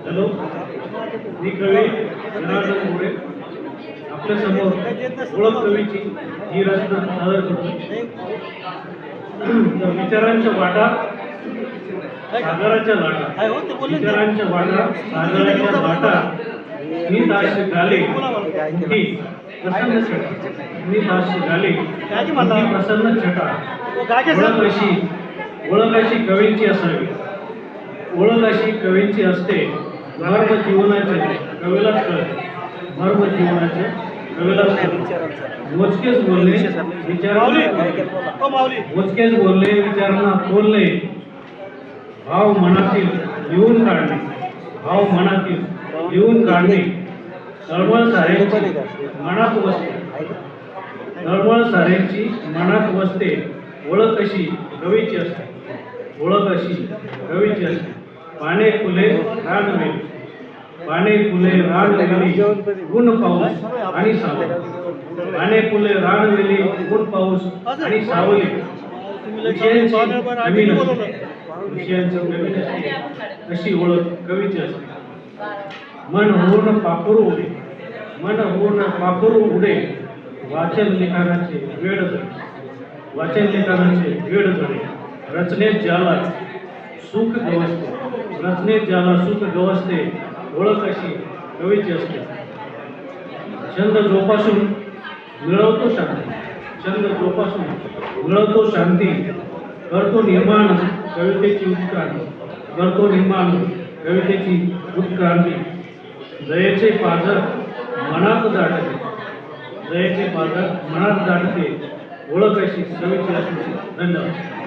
Hello, मी कवी जनार्दन मोरे आपल्या समोर ओळख कवीची ही रचना सादर करतो. विचारांच्या वाटा सागराच्या लाटा, विचारांच्या वाटा सागराच्या लाटा, मी दास गाले की प्रसन्न छटा, मी दास गाले की प्रसन्न छटा. ओळख अशी कवींची असावी, ओळख अशी कवींची असते. मर्म जीवनाचे कवीलाच कळते, मर्म जीवनाचे कवीलाच कळते. मोजकेच बोलले मोजकेच बोलले विचारांना बोलले, भाव मनातील लिहून काढणे, भाव मनातील लिहून काढणे. तळमळ साऱ्यांची मनात बसते, तळमळ साऱ्यांची मनात बसते. ओळख अशी कवीची असते, ओळख अशी कवीची असते. पाने फुले रानवेली, पाने फुले रानवेली, ऊन पाऊस आणि सावली. पाने फुले रानवेली, ऊन पाऊस आणि सावली. विषयांची कमी नसते, विषयांची कमी नसते, अशी ओळख कवीची असते. मन होऊन पाखरू उडे, मन होऊन पाखरू उडे. वाचन लिखाणाचे वेळ धरे, वाचन लिखाणाचे वेळ धरे. रचनेत ज्याला सुख गवसते, रचनेत ज्याला सुख गवसते. ओळख अशी कवीची असते. छंद जोपासून मिळवतो शांती, छंद जोपासून मिळवतो शांती. करतो निर्माण कवितेची उत्क्रांती, करतो निर्माण कवितेची उत्क्रांती. दयेचे पाझर मनात दाटते, दयेचे पाझर मनात दाटते. ओळख अशी कवीची असते. धन्यवाद.